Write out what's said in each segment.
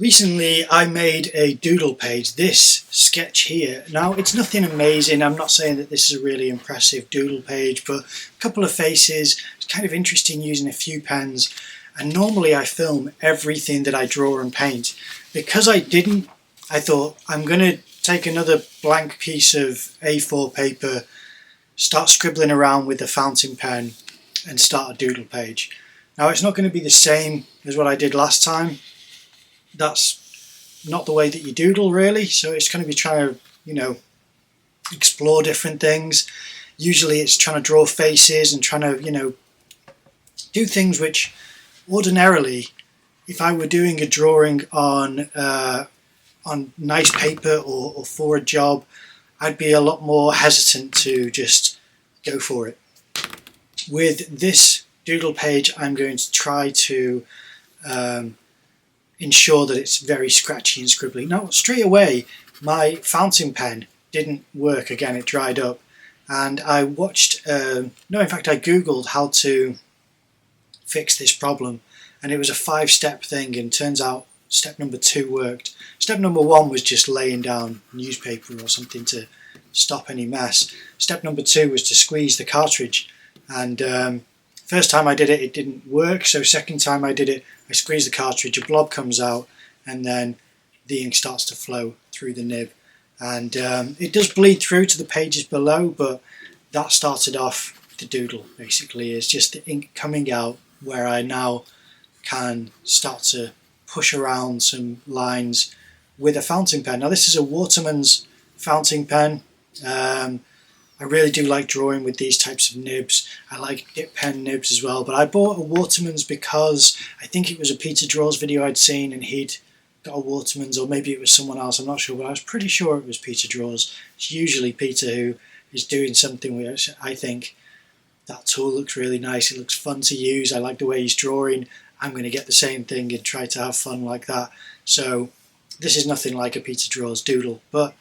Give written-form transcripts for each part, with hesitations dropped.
Recently I made a doodle page, this sketch here. Now it's nothing amazing, I'm not saying that this is a really impressive doodle page, but a couple of faces. It's kind of interesting using a few pens, and normally I film everything that I draw and paint. Because I didn't, I thought I'm going to take another blank piece of A4 paper, start scribbling around with a fountain pen and start a doodle page. Now it's not going to be the same as what I did last time. That's not the way that you doodle really, so it's going to be trying to, explore different things. Usually it's trying to draw faces and trying to, do things which ordinarily, if I were doing a drawing on nice paper or for a job, I'd be a lot more hesitant to just go for it. With this doodle page, I'm going to try to ensure that it's very scratchy and scribbly. Now, straight away, my fountain pen didn't work again, it dried up. And I watched, I googled how to fix this problem. And it was a 5-step thing, and turns out step number 2 worked. Step number 1 was just laying down newspaper or something to stop any mess. Step number 2 was to squeeze the cartridge. And first time I did it, it didn't work. So second time I did it, I squeeze the cartridge, a blob comes out, and then the ink starts to flow through the nib. And it does bleed through to the pages below, but that started off the doodle, basically. It's just the ink coming out where I now can start to push around some lines with a fountain pen. Now this is a Waterman's fountain pen. I really do like drawing with these types of nibs. I like dip pen nibs as well, but I bought a Waterman's because I think it was a Peter Draws video I'd seen and he'd got a Waterman's, or maybe it was someone else, I'm not sure, but I was pretty sure it was Peter Draws. It's usually Peter who is doing something which I think that tool looks really nice, it looks fun to use, I like the way he's drawing, I'm going to get the same thing and try to have fun like that. So this is nothing like a Peter Draws doodle, but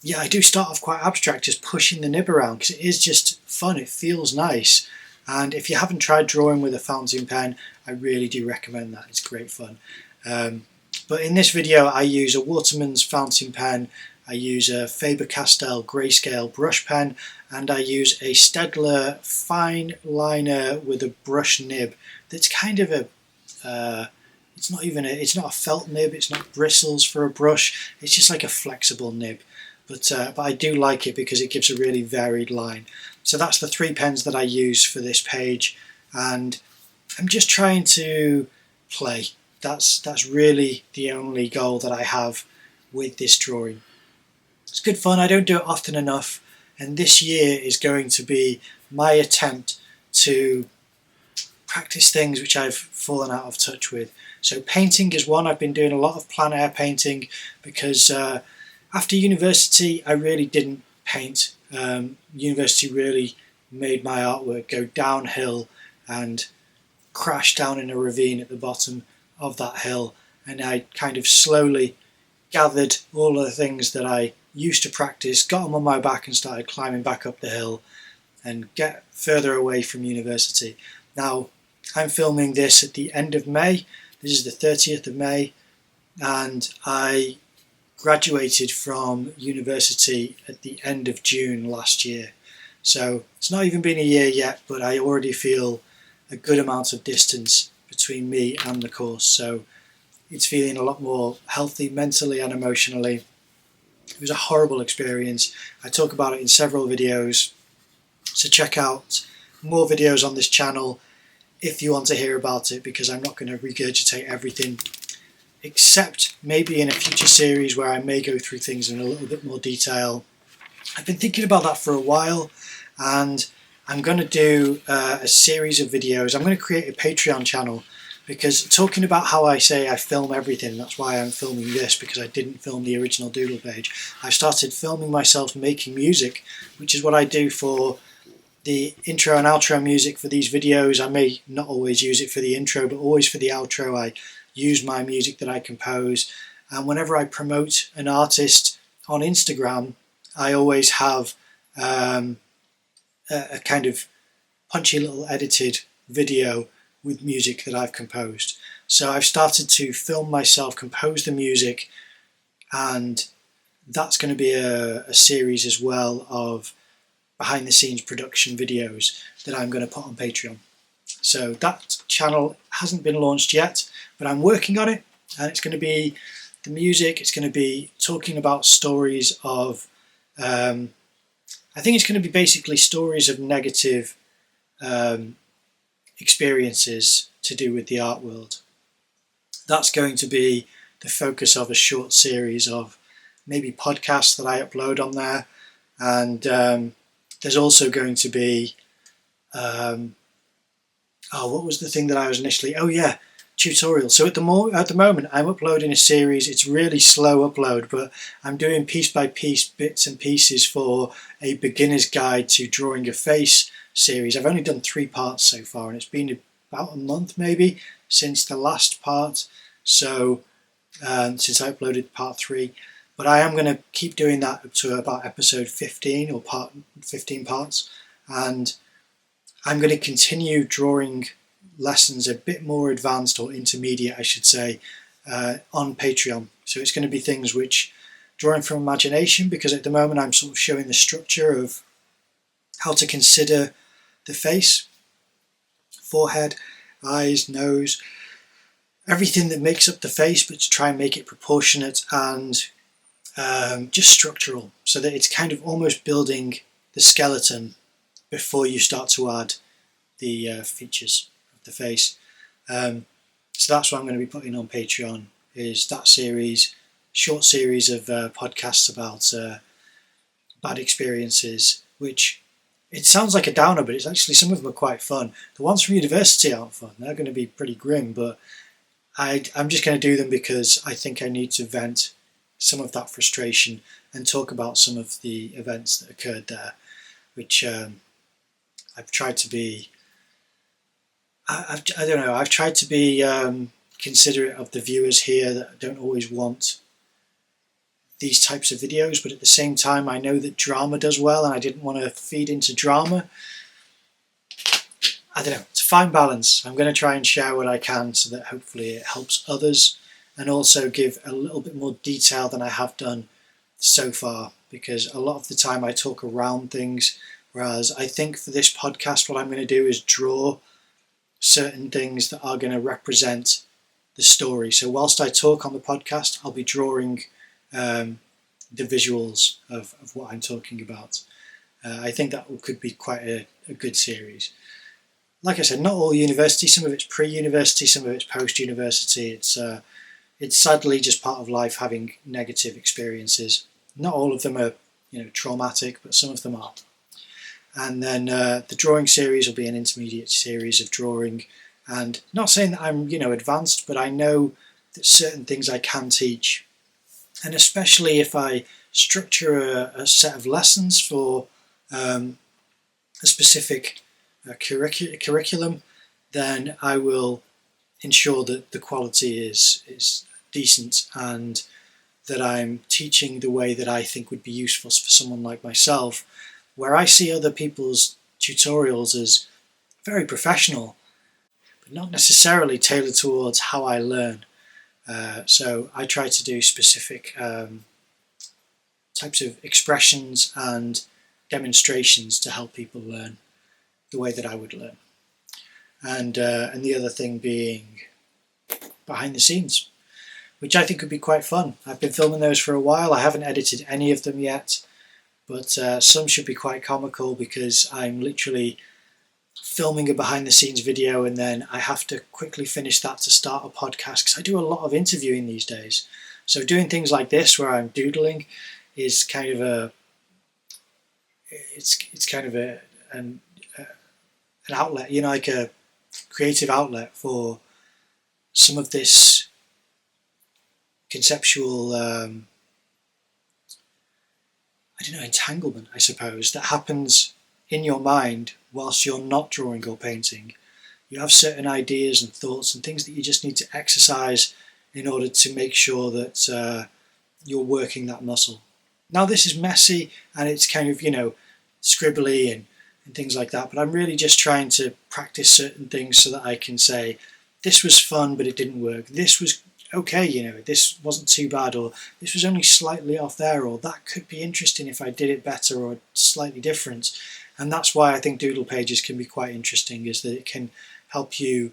yeah, I do start off quite abstract, just pushing the nib around because it is just fun, it feels nice. And if you haven't tried drawing with a fountain pen, I really do recommend that, it's great fun. But in this video I use a Waterman's fountain pen, I use a Faber-Castell grayscale brush pen, and I use a Staedtler fine liner with a brush nib that's kind of it's not a felt nib, it's not bristles for a brush, it's just like a flexible nib. But I do like it because it gives a really varied line. So that's the 3 pens that I use for this page, and I'm just trying to play. That's really the only goal that I have with this drawing. It's good fun, I don't do it often enough, and this year is going to be my attempt to practice things which I've fallen out of touch with. So painting is one. I've been doing a lot of plein air painting because after university I really didn't paint. University really made my artwork go downhill and crash down in a ravine at the bottom of that hill, and I kind of slowly gathered all of the things that I used to practice, got them on my back and started climbing back up the hill and get further away from university. Now I'm filming this at the end of May. This is the 30th of May, and I graduated from university at the end of June last year. So it's not even been a year yet, but I already feel a good amount of distance between me and the course. So it's feeling a lot more healthy mentally and emotionally. It was a horrible experience. I talk about it in several videos. So check out more videos on this channel if you want to hear about it, because I'm not going to regurgitate everything, except maybe in a future series where I may go through things in a little bit more detail. I've been thinking about that for a while, and I'm going to do a series of videos. I'm going to create a Patreon channel, because talking about how I say I film everything, that's why I'm filming this, because I didn't film the original doodle page. I started filming myself making music, which is what I do for the intro and outro music for these videos. I may not always use it for the intro, but always for the outro I use my music that I compose. And whenever I promote an artist on Instagram, I always have a kind of punchy little edited video with music that I've composed. So I've started to film myself, compose the music, and that's going to be a series as well of behind the scenes production videos that I'm going to put on Patreon. So that channel hasn't been launched yet, but I'm working on it, and it's going to be the music, it's going to be talking about stories of, I think it's going to be basically stories of negative experiences to do with the art world. That's going to be the focus of a short series of maybe podcasts that I upload on there, and there's also going to be what was the thing that I was initially, tutorials. So at the moment I'm uploading a series. It's really slow upload, but I'm doing piece by piece bits and pieces for a beginner's guide to drawing a face series. I've only done 3 parts so far, and it's been about a month maybe since the last part, so since I uploaded part 3, but I am going to keep doing that up to about episode 15 or 15 parts, and I'm going to continue drawing lessons a bit more advanced, or intermediate I should say, on Patreon. So it's going to be things which drawing from imagination, because at the moment I'm sort of showing the structure of how to consider the face, forehead, eyes, nose, everything that makes up the face, but to try and make it proportionate and just structural, so that it's kind of almost building the skeleton before you start to add the features of the face. So that's what I'm going to be putting on Patreon, is that series, short series of podcasts about bad experiences, which it sounds like a downer, but it's actually, some of them are quite fun. The ones from university aren't fun, they're going to be pretty grim, but I'm just going to do them because I think I need to vent some of that frustration and talk about some of the events that occurred there, which I've tried to be, I don't know, I've tried to be considerate of the viewers here that don't always want these types of videos, but at the same time I know that drama does well, and I didn't want to feed into drama. I don't know, it's a fine balance. I'm going to try and share what I can so that hopefully it helps others, and also give a little bit more detail than I have done so far, because a lot of the time I talk around things, whereas I think for this podcast what I'm going to do is draw certain things that are going to represent the story. So whilst I talk on the podcast, I'll be drawing the visuals of what I'm talking about. I think that could be quite a good series. Like I said, not all university, some of it's pre-university, some of it's post-university. It's sadly just part of life, having negative experiences. Not all of them are, traumatic, but some of them are. And then the drawing series will be an intermediate series of drawing, and not saying that I'm advanced, but I know that certain things I can teach, and especially if I structure a set of lessons for a specific curriculum, then I will ensure that the quality is decent, and that I'm teaching the way that I think would be useful for someone like myself, where I see other people's tutorials as very professional, but not necessarily tailored towards how I learn. So I try to do specific types of expressions and demonstrations to help people learn the way that I would learn. And the other thing being behind the scenes, which I think would be quite fun. I've been filming those for a while. I haven't edited any of them yet, but some should be quite comical, because I'm literally filming a behind the scenes video and then I have to quickly finish that to start a podcast, because I do a lot of interviewing these days. So doing things like this where I'm doodling is kind of an outlet, like a creative outlet for some of this conceptual entanglement, I suppose, that happens in your mind whilst you're not drawing or painting. You have certain ideas and thoughts and things that you just need to exercise in order to make sure that you're working that muscle. Now this is messy and it's kind of, scribbly and things like that, but I'm really just trying to practice certain things so that I can say, this was fun, but it didn't work. This was okay, you know, this wasn't too bad, or this was only slightly off there, or that could be interesting if I did it better or slightly different. And that's why I think Doodle Pages can be quite interesting, is that it can help you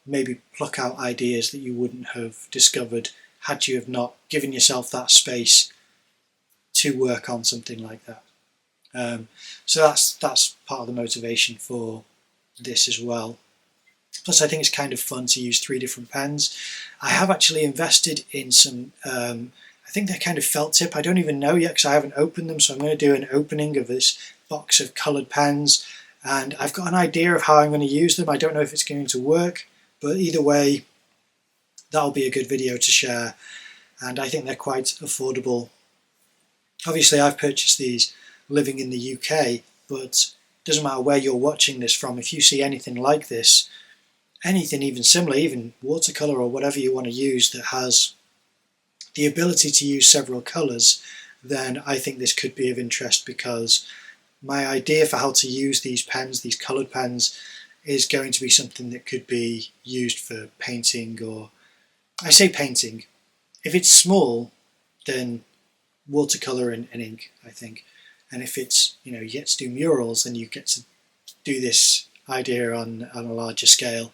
maybe pluck out ideas that you wouldn't have discovered had you have not given yourself that space to work on something like that. So that's part of the motivation for this as well. Plus, I think it's kind of fun to use 3 different pens. I have actually invested in some, I think they're kind of felt tip. I don't even know yet because I haven't opened them. So I'm going to do an opening of this box of coloured pens. And I've got an idea of how I'm going to use them. I don't know if it's going to work, but either way, that'll be a good video to share. And I think they're quite affordable. Obviously, I've purchased these living in the UK, but it doesn't matter where you're watching this from. If you see anything like this, anything even similar, even watercolour or whatever you want to use that has the ability to use several colours, then I think this could be of interest, because my idea for how to use these pens, these coloured pens, is going to be something that could be used for painting, or I say painting. If it's small, then watercolour and ink, I think. And if it's, you know, you get to do murals, then you get to do this idea on a larger scale.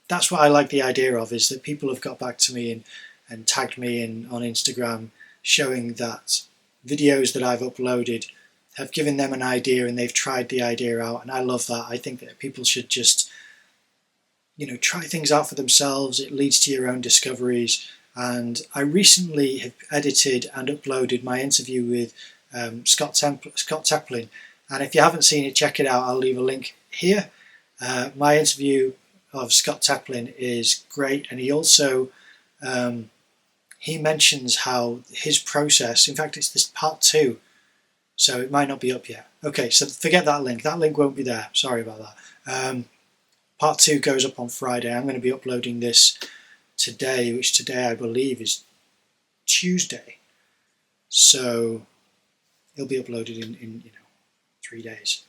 That's what I like the idea of, is that people have got back to me and tagged me on Instagram, showing that videos that I've uploaded have given them an idea and they've tried the idea out, and I love that. I think that people should just, you know, try things out for themselves. It leads to your own discoveries. And I recently have edited and uploaded my interview with Scott Teplin, and if you haven't seen it, check it out. I'll leave a link here. My interview of Scott Teplin is great, and he also he mentions how his process, in fact it's this part 2, so it might not be up yet. Okay, so forget that link won't be there, sorry about that. Part 2 goes up on Friday. I'm going to be uploading this today, which today I believe is Tuesday, so it'll be uploaded in 3 days.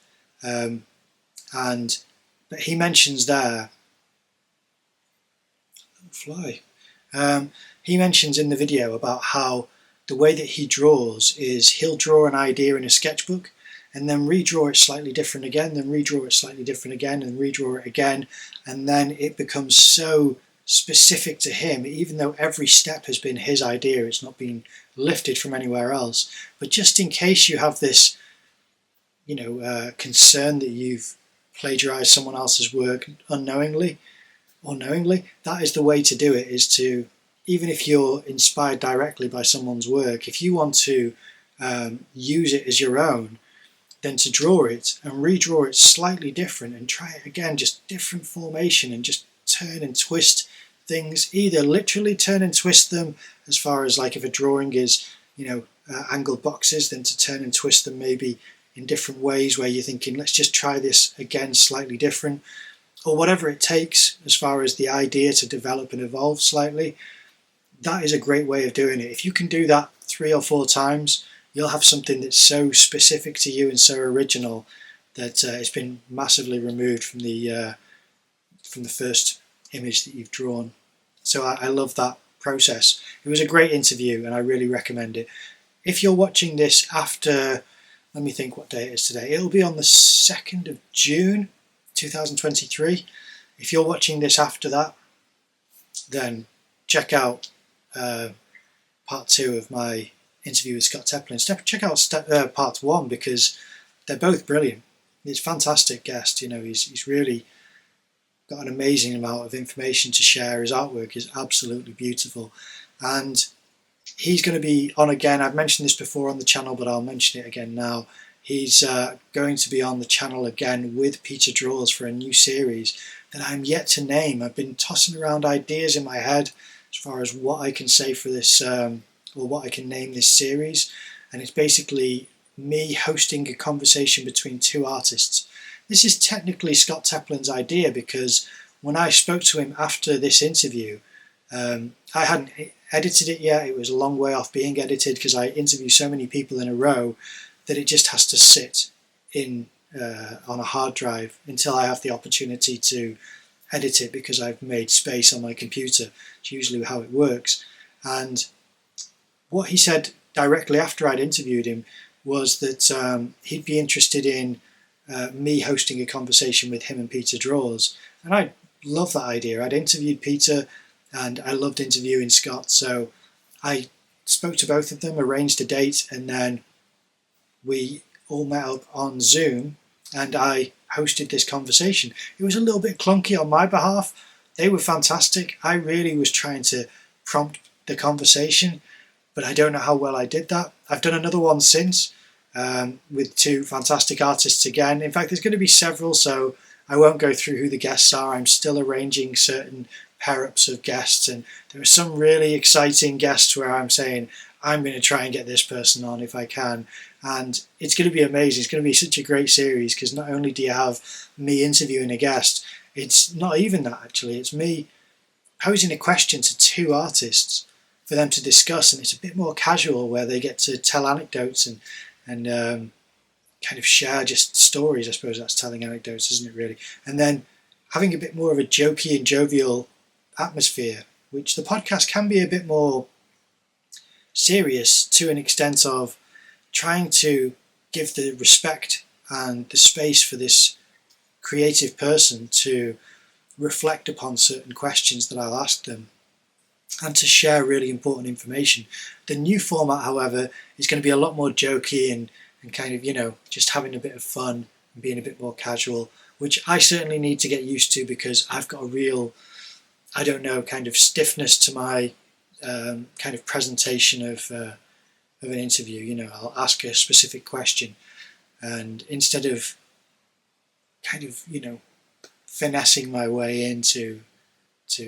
But he mentions there, he mentions in the video about how the way that he draws is he'll draw an idea in a sketchbook and then redraw it slightly different again, then redraw it slightly different again, and redraw it again, and then it becomes so specific to him, even though every step has been his idea, it's not been lifted from anywhere else. But just in case you have this, concern that you've plagiarized someone else's work unknowingly or knowingly, that is the way to do it, is to, even if you're inspired directly by someone's work, if you want to use it as your own, then to draw it and redraw it slightly different and try it again, just different formation, and just turn and twist things, either literally turn and twist them, as far as like if a drawing is, angled boxes, then to turn and twist them maybe in different ways where you're thinking, let's just try this again slightly different, or whatever it takes as far as the idea to develop and evolve slightly. That is a great way of doing it. If you can do that 3 or 4 times, you'll have something that's so specific to you and so original that it's been massively removed from the first image that you've drawn. So I love that process. It was a great interview and I really recommend it. If you're watching this after, let me think what day it is today, it'll be on the 2nd of June 2023. If you're watching this after that, then check out part 2 of my interview with Scott Teplin. Check out part 1, because they're both brilliant. He's a fantastic guest. He's really got an amazing amount of information to share. His artwork is absolutely beautiful, and he's going to be on again. I've mentioned this before on the channel, but I'll mention it again now. He's going to be on the channel again with Peter Draws for a new series that I'm yet to name. I've been tossing around ideas in my head as far as what I can say for this, or what I can name this series, and it's basically me hosting a conversation between 2 artists. This is technically Scott Teplin's idea, because when I spoke to him after this interview, I hadn't edited it yet. It was a long way off being edited because I interview so many people in a row that it just has to sit in on a hard drive until I have the opportunity to edit it because I've made space on my computer. It's usually how it works. And what he said directly after I'd interviewed him was that he'd be interested in me hosting a conversation with him and Peter Draws. And I love that idea. I'd interviewed Peter and I loved interviewing Scott. So I spoke to both of them, arranged a date, and then we all met up on Zoom and I hosted this conversation. It was a little bit clunky on my behalf. They were fantastic. I really was trying to prompt the conversation, but I don't know how well I did that. I've done another one since with two fantastic artists again. In fact, there's going to be several, so I won't go through who the guests are. I'm still arranging certain pair-ups of guests, and there are some really exciting guests where I'm saying, I'm going to try and get this person on if I can. And it's going to be amazing. It's going to be such a great series because not only do you have me interviewing a guest, it's not even that actually. It's me posing a question to two artists for them to discuss, and it's a bit more casual where they get to tell anecdotes and kind of share just stories. I suppose that's telling anecdotes, isn't it really? And then having a bit more of a jokey and jovial atmosphere, which the podcast can be a bit more serious to an extent of trying to give the respect and the space for this creative person to reflect upon certain questions that I'll ask them and to share really important information. The new format, however, is going to be a lot more jokey and kind of, just having a bit of fun and being a bit more casual, which I certainly need to get used to because I've got a real, kind of stiffness to my kind of presentation of an interview. I'll ask a specific question, and instead of kind of finessing my way into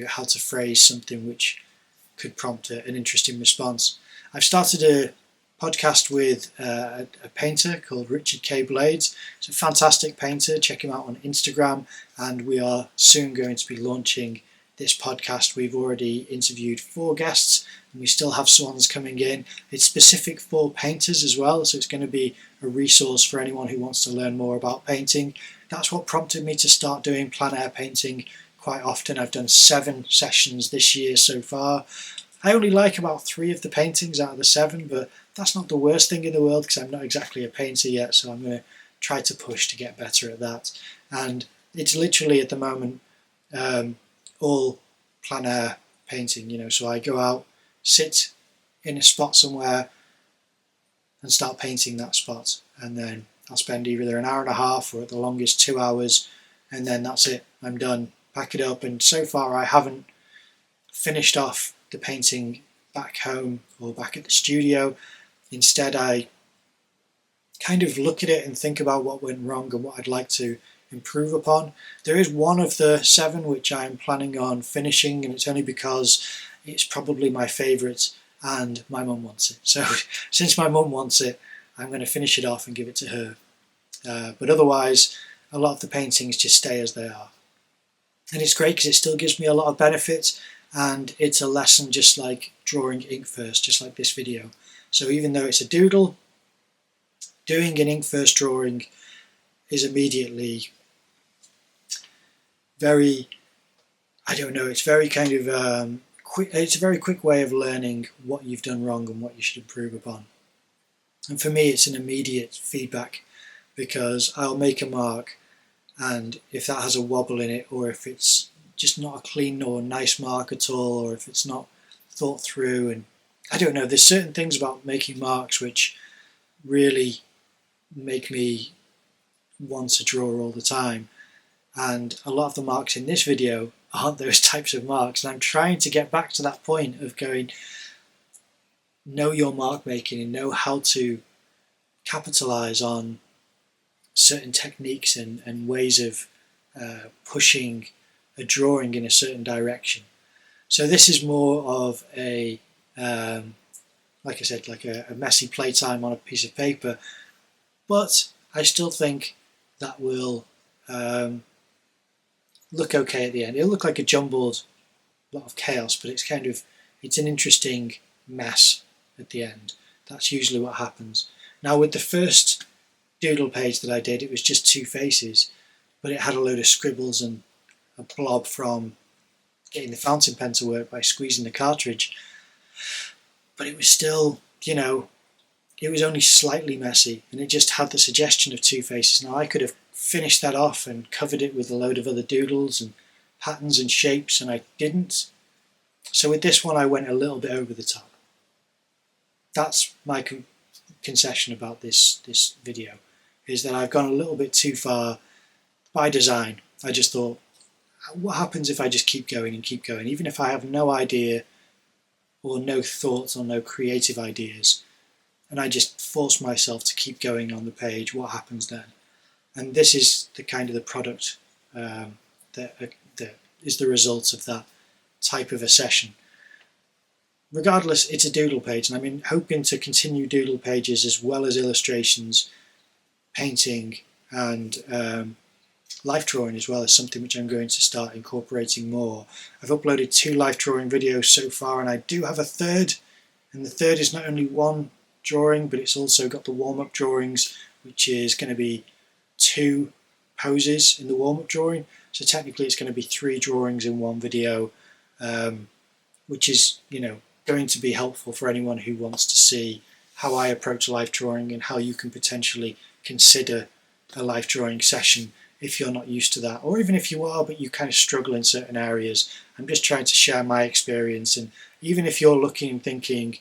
how to phrase something which could prompt an interesting response, I've started a podcast with a painter called Richard K. Blades. He's a fantastic painter. Check him out on Instagram, and we are soon going to be launching this podcast. We've already interviewed 4 guests and we still have some ones coming in. It's specific for painters as well, so it's going to be a resource for anyone who wants to learn more about painting. That's what prompted me to start doing plein air painting quite often. I've done 7 sessions this year so far. I only like about 3 of the paintings out of the 7, but that's not the worst thing in the world because I'm not exactly a painter yet, so I'm going to try to push to get better at that. And it's literally at the moment all plein air painting, so I go out, sit in a spot somewhere and start painting that spot, and then I'll spend either an hour and a half or at the longest 2 hours, and then that's it, I'm done, pack it up. And so far I haven't finished off the painting back home or back at the studio. Instead I kind of look at it and think about what went wrong and what I'd like to improve upon. There is one of the 7 which I'm planning on finishing, and it's only because it's probably my favourite and my mum wants it. So since my mum wants it, I'm going to finish it off and give it to her. But otherwise, a lot of the paintings just stay as they are. And it's great because it still gives me a lot of benefits, and it's a lesson just like drawing ink first, just like this video. So even though it's a doodle, doing an ink first drawing is immediately very, it's very kind of quick. It's a very quick way of learning what you've done wrong and what you should improve upon. And for me, it's an immediate feedback because I'll make a mark, and if that has a wobble in it, or if it's just not a clean or nice mark at all, or if it's not thought through, and there's certain things about making marks which really make me want to draw all the time. And a lot of the marks in this video aren't those types of marks, and I'm trying to get back to that point of going, know your mark making and know how to capitalize on certain techniques and ways of pushing a drawing in a certain direction. So this is more of a like I said, like a messy playtime on a piece of paper, but I still think that will look okay at the end. It'll look like a jumbled lot of chaos, but it's an interesting mess at the end. That's usually what happens. Now with the first doodle page that I did, it was just 2 faces, but it had a load of scribbles and a blob from getting the fountain pen to work by squeezing the cartridge. But it was still, it was only slightly messy, and it just had the suggestion of two faces. Now I could have finished that off and covered it with a load of other doodles and patterns and shapes, and I didn't. So with this one I went a little bit over the top. That's my concession about this video, is that I've gone a little bit too far by design. I just thought, what happens if I just keep going and keep going, even if I have no idea or no thoughts or no creative ideas, and I just force myself to keep going on the page, what happens then? And this is the kind of the product that is the result of that type of a session. Regardless, it's a doodle page, and I'm hoping to continue doodle pages as well as illustrations, painting, and life drawing as well, as something which I'm going to start incorporating more. I've uploaded 2 life drawing videos so far, and I do have a third, and the third is not only one drawing, but it's also got the warm-up drawings, which is going to be 2 poses in the warm-up drawing. So technically it's going to be 3 drawings in one video, which is, going to be helpful for anyone who wants to see how I approach life drawing and how you can potentially consider a life drawing session if you're not used to that, or even if you are but you kind of struggle in certain areas. I'm just trying to share my experience, and even if you're looking and thinking,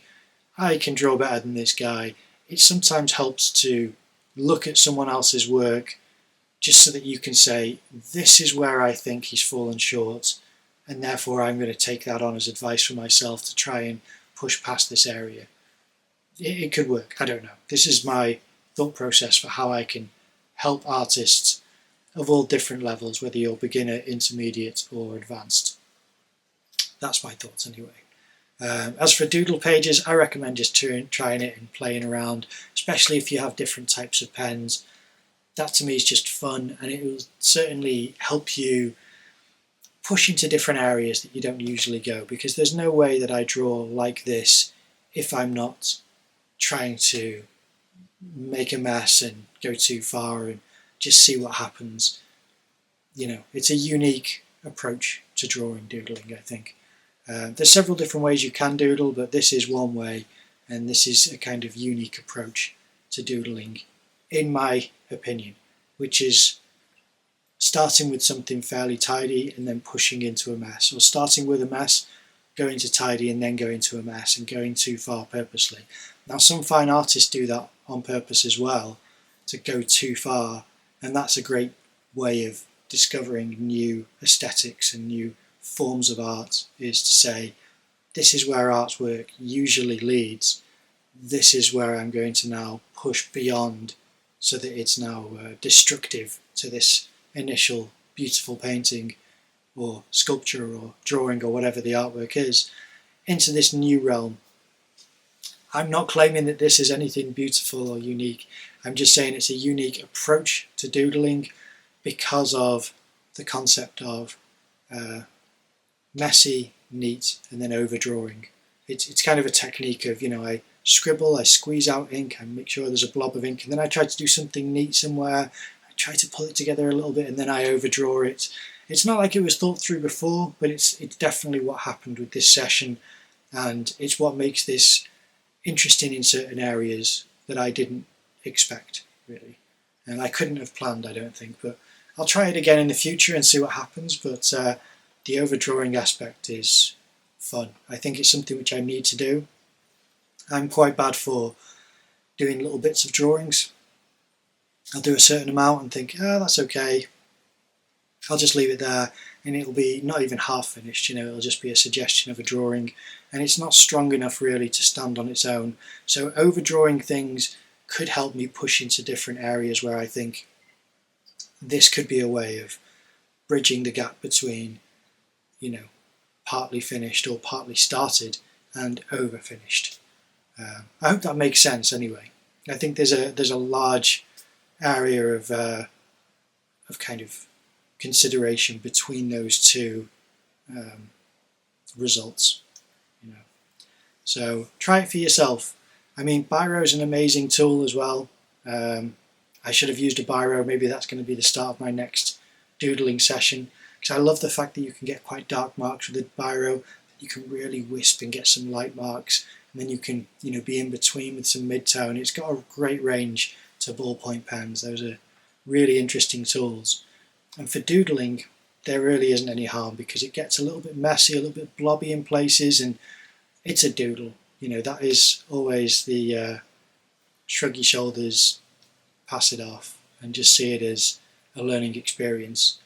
I can draw better than this guy, it sometimes helps to look at someone else's work just so that you can say, this is where I think he's fallen short, and therefore I'm going to take that on as advice for myself to try and push past this area. It could work, I don't know. This is my thought process for how I can help artists of all different levels, whether you're beginner, intermediate or advanced. That's my thoughts anyway. As for doodle pages, I recommend just trying it and playing around, especially if you have different types of pens. That to me is just fun, and it will certainly help you push into different areas that you don't usually go, because there's no way that I draw like this if I'm not trying to make a mess and go too far and just see what happens. It's a unique approach to drawing, doodling, I think. There's several different ways you can doodle, but this is one way, and this is a kind of unique approach to doodling, in my opinion, which is starting with something fairly tidy and then pushing into a mess, or starting with a mess, going to tidy and then going to a mess, and going too far purposely. Now some fine artists do that on purpose as well, to go too far, and that's a great way of discovering new aesthetics and new forms of art, is to say, this is where artwork usually leads, this is where I'm going to now push beyond so that it's now destructive to this initial beautiful painting or sculpture or drawing or whatever the artwork is, into this new realm. I'm not claiming that this is anything beautiful or unique, I'm just saying it's a unique approach to doodling because of the concept of messy, neat, and then overdrawing. It's kind of a technique of, I scribble, I squeeze out ink, I make sure there's a blob of ink, and then I try to do something neat somewhere, I try to pull it together a little bit, and then I overdraw it. It's not like it was thought through before, but it's definitely what happened with this session, and it's what makes this interesting in certain areas that I didn't expect, really. And I couldn't have planned, I don't think, but I'll try it again in the future and see what happens, but the overdrawing aspect is fun. I think it's something which I need to do. I'm quite bad for doing little bits of drawings. I'll do a certain amount and think, that's okay. I'll just leave it there, and it'll be not even half finished, it'll just be a suggestion of a drawing, and it's not strong enough really to stand on its own. So overdrawing things could help me push into different areas where I think this could be a way of bridging the gap between, partly finished or partly started and over finished. I hope that makes sense anyway. I think there's a large area of kind of consideration between those two results. So try it for yourself. Biro is an amazing tool as well. I should have used a biro. Maybe that's going to be the start of my next doodling session, because I love the fact that you can get quite dark marks with a biro. You can really wisp and get some light marks, and then you can be in between with some mid-tone. It's got a great range to ballpoint pens. Those are really interesting tools. And for doodling, there really isn't any harm, because it gets a little bit messy, a little bit blobby in places, and it's a doodle. That is always the shrug your shoulders, pass it off, and just see it as a learning experience.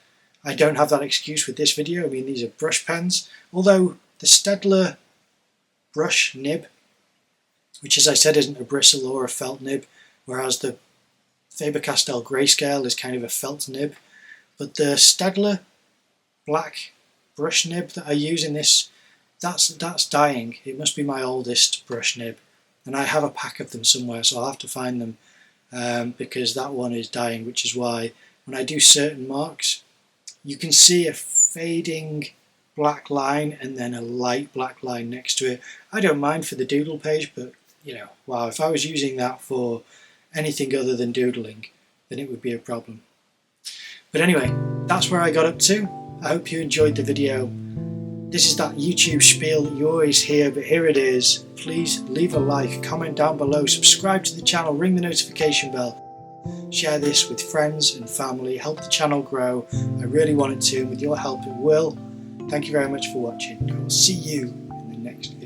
I don't have that excuse with this video. I mean, these are brush pens, although the Staedtler brush nib, which as I said isn't a bristle or a felt nib, whereas the Faber-Castell Grayscale is kind of a felt nib, but the Staedtler black brush nib that I use in this, that's dying. It must be my oldest brush nib, and I have a pack of them somewhere, so I'll have to find them, because that one is dying, which is why when I do certain marks, you can see a fading black line and then a light black line next to it. I don't mind for the Doodle Page, but wow, if I was using that for anything other than doodling, then it would be a problem. But anyway, that's where I got up to. I hope you enjoyed the video. This is that YouTube spiel that you always hear, but here it is. Please leave a like, comment down below, subscribe to the channel, ring the notification bell. Share this with friends and family, help the channel grow. I really want it to, and with your help it will. Thank you very much for watching. I will see you in the next video.